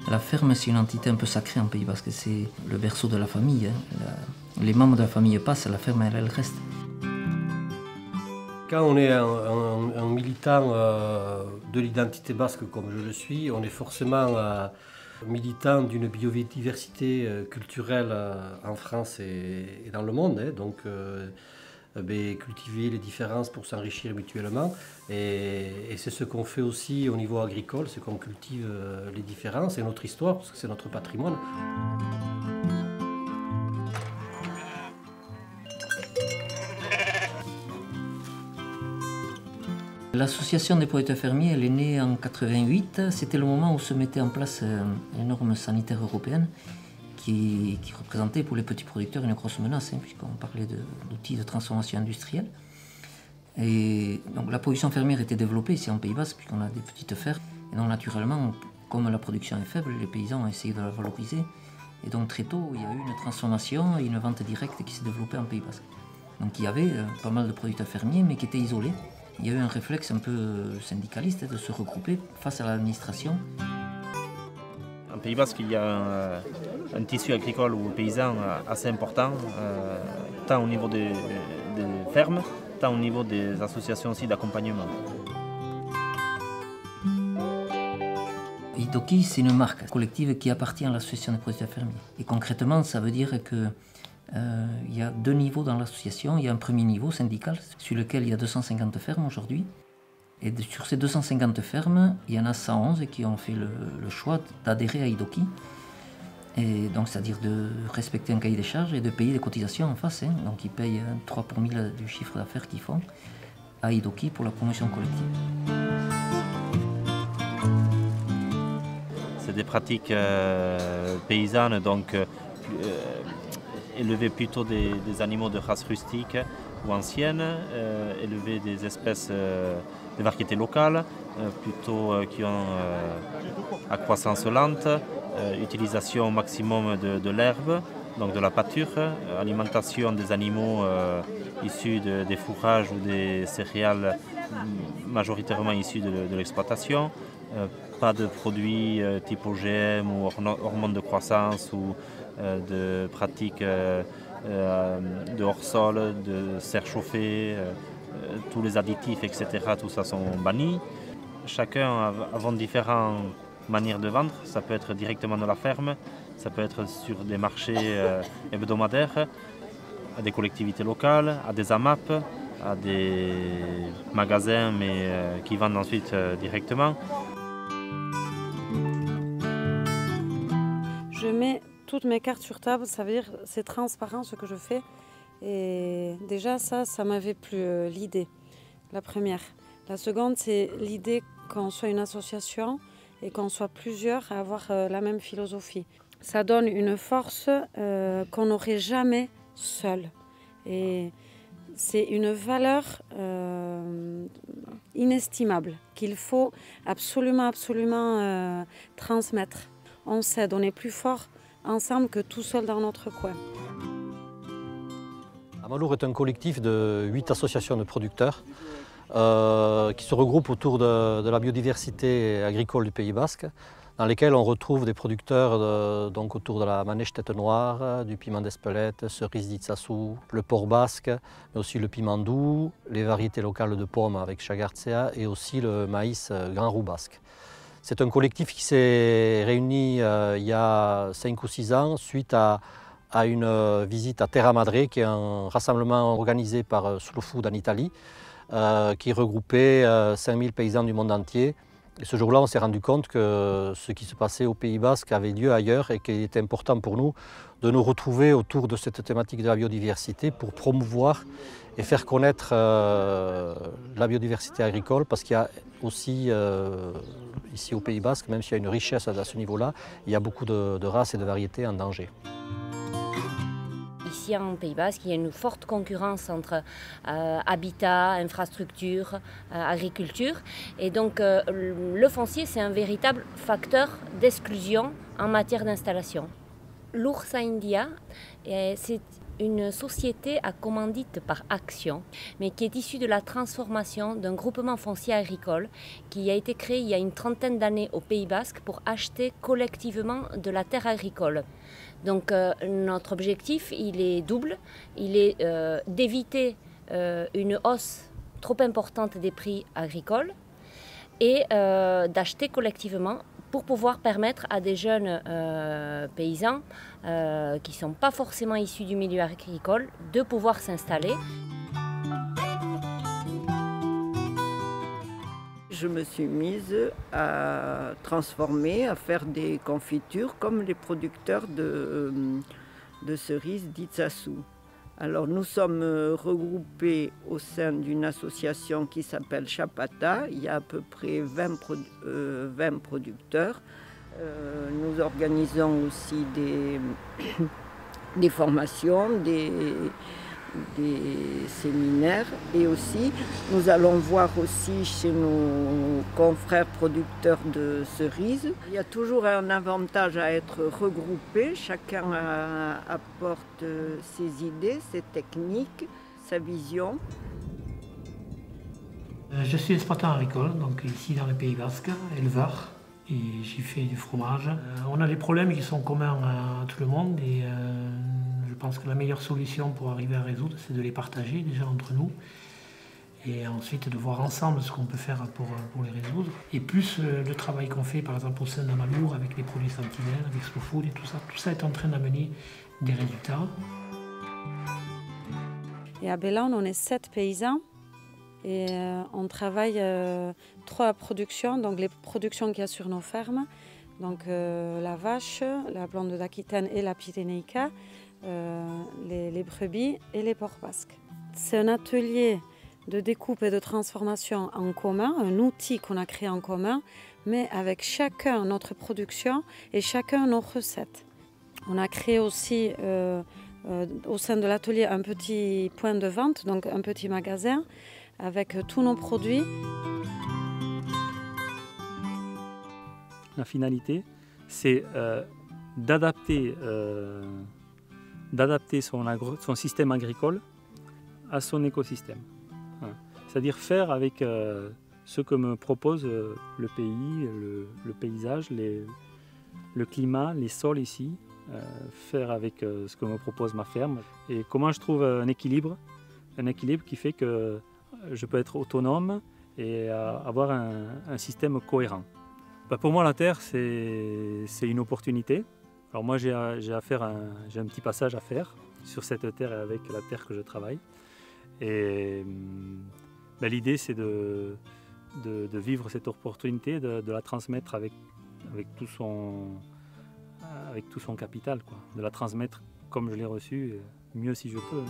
La ferme, c'est une entité un peu sacrée en Pays Basque, c'est le berceau de la famille. Les membres de la famille passent, la ferme, elle reste. Quand on est un militant de l'identité basque comme je le suis, on est forcément militant d'une biodiversité culturelle en France et dans le monde. Donc cultiver les différences pour s'enrichir mutuellement. Et c'est ce qu'on fait aussi au niveau agricole, c'est qu'on cultive les différences et notre histoire, parce que c'est notre patrimoine. L'association des producteurs fermiers, elle est née en 88. C'était le moment où se mettait en place une norme sanitaire européenne qui représentait pour les petits producteurs une grosse menace, puisqu'on parlait d'outils de transformation industrielle. Et donc la production fermière était développée ici en Pays Basque, puisqu'on a des petites fermes. Et donc naturellement, comme la production est faible, les paysans ont essayé de la valoriser. Et donc très tôt, il y a eu une transformation et une vente directe qui s'est développée en Pays Basque. Donc il y avait pas mal de producteurs fermiers, mais qui étaient isolés. Il y a eu un réflexe un peu syndicaliste de se regrouper face à l'administration. En Pays Basque, il y a un tissu agricole ou paysan assez important, tant au niveau des fermes, tant au niveau des associations aussi d'accompagnement. Idoki, c'est une marque collective qui appartient à l'association des producteurs fermiers. Et concrètement, ça veut dire que il y a deux niveaux dans l'association. Il y a un premier niveau syndical sur lequel il y a 250 fermes aujourd'hui. Et sur ces 250 fermes, il y en a 111 qui ont fait le choix d'adhérer à Idoki. Et donc, c'est-à-dire de respecter un cahier des charges et de payer des cotisations en face. Donc, ils payent 3 pour 1000 du chiffre d'affaires qu'ils font à Idoki pour la promotion collective. C'est des pratiques paysannes, donc élever plutôt des animaux de race rustique ou ancienne, élever des espèces, des variétés locales, plutôt qui ont à croissance lente, utilisation au maximum de l'herbe, donc de la pâture, alimentation des animaux issus des fourrages ou des céréales majoritairement issus de l'exploitation, pas de produits type OGM ou hormones de croissance ou de pratiques de hors-sol, de serre chauffée, tous les additifs, etc., tout ça sont bannis. Chacun a différentes manières de vendre. Ça peut être directement de la ferme, ça peut être sur des marchés hebdomadaires, à des collectivités locales, à des AMAP, à des magasins mais qui vendent ensuite directement. Je mets toutes mes cartes sur table, ça veut dire c'est transparent ce que je fais. Et déjà ça m'avait plu, l'idée, la première. La seconde, c'est l'idée qu'on soit une association et qu'on soit plusieurs à avoir la même philosophie. Ça donne une force qu'on n'aurait jamais seul. Et c'est une valeur inestimable qu'il faut absolument transmettre. On s'aide, on est plus fort ensemble que tout seul dans notre coin. Amalour est un collectif de 8 associations de producteurs qui se regroupent autour de la biodiversité agricole du Pays Basque, dans lesquels on retrouve des producteurs donc autour de la manèche tête noire, du piment d'Espelette, cerise d'Itsassou, le porc basque, mais aussi le piment doux, les variétés locales de pommes avec Chagartzea et aussi le maïs grand roux basque. C'est un collectif qui s'est réuni il y a 5 ou 6 ans suite à une visite à Terra Madre, qui est un rassemblement organisé par Slow Food en Italie, qui regroupait 5000 paysans du monde entier. Et ce jour-là, on s'est rendu compte que ce qui se passait au Pays Basque avait lieu ailleurs et qu'il était important pour nous de nous retrouver autour de cette thématique de la biodiversité pour promouvoir et faire connaître la biodiversité agricole, parce qu'il y a aussi ici au Pays Basque, même s'il y a une richesse à ce niveau-là, il y a beaucoup de races et de variétés en danger. Ici en Pays Basque, il y a une forte concurrence entre habitat, infrastructure, agriculture. Et donc le foncier, c'est un véritable facteur d'exclusion en matière d'installation. L'Ursa India, c'est une société à commandite par action, mais qui est issue de la transformation d'un groupement foncier agricole qui a été créé il y a une trentaine d'années au Pays Basque pour acheter collectivement de la terre agricole. Donc notre objectif, il est double, il est d'éviter une hausse trop importante des prix agricoles et d'acheter collectivement pour pouvoir permettre à des jeunes paysans qui ne sont pas forcément issus du milieu agricole de pouvoir s'installer. Je me suis mise à transformer, à faire des confitures comme les producteurs de cerises d'Itsassou. Alors nous sommes regroupés au sein d'une association qui s'appelle Chapata. Il y a à peu près 20 producteurs. Nous organisons aussi des formations, des séminaires et aussi nous allons voir aussi chez nos confrères producteurs de cerises. Il y a toujours un avantage à être regroupé, chacun apporte ses idées, ses techniques, sa vision. Je suis exploitant agricole, donc ici dans le Pays Basque, éleveur, et j'y fais du fromage. On a des problèmes qui sont communs à tout le monde et je pense que la meilleure solution pour arriver à résoudre, c'est de les partager déjà entre nous et ensuite de voir ensemble ce qu'on peut faire pour les résoudre. Et plus le travail qu'on fait par exemple au sein d'Amalour avec les produits Sentinelle, avec Slow Food et tout ça est en train d'amener des résultats. Et à Bellan, on est 7 paysans et on travaille 3 productions, donc les productions qu'il y a sur nos fermes, donc la vache, la blonde d'Aquitaine et la pyrénéica, les brebis et les porcs basques. C'est un atelier de découpe et de transformation en commun, un outil qu'on a créé en commun, mais avec chacun notre production et chacun nos recettes. On a créé aussi au sein de l'atelier un petit point de vente, donc un petit magasin avec tous nos produits. La finalité, c'est d'adapter son système agricole à son écosystème. C'est-à-dire faire avec ce que me propose le pays, le paysage, le climat, les sols ici, faire avec ce que me propose ma ferme. Et comment je trouve un équilibre qui fait que je peux être autonome et avoir un système cohérent. Pour moi, la terre, c'est une opportunité. Alors moi, j'ai un petit passage à faire sur cette terre et avec la terre que je travaille. Et l'idée, c'est de vivre cette opportunité, de la transmettre avec tout son capital, quoi. De la transmettre comme je l'ai reçue, mieux si je peux.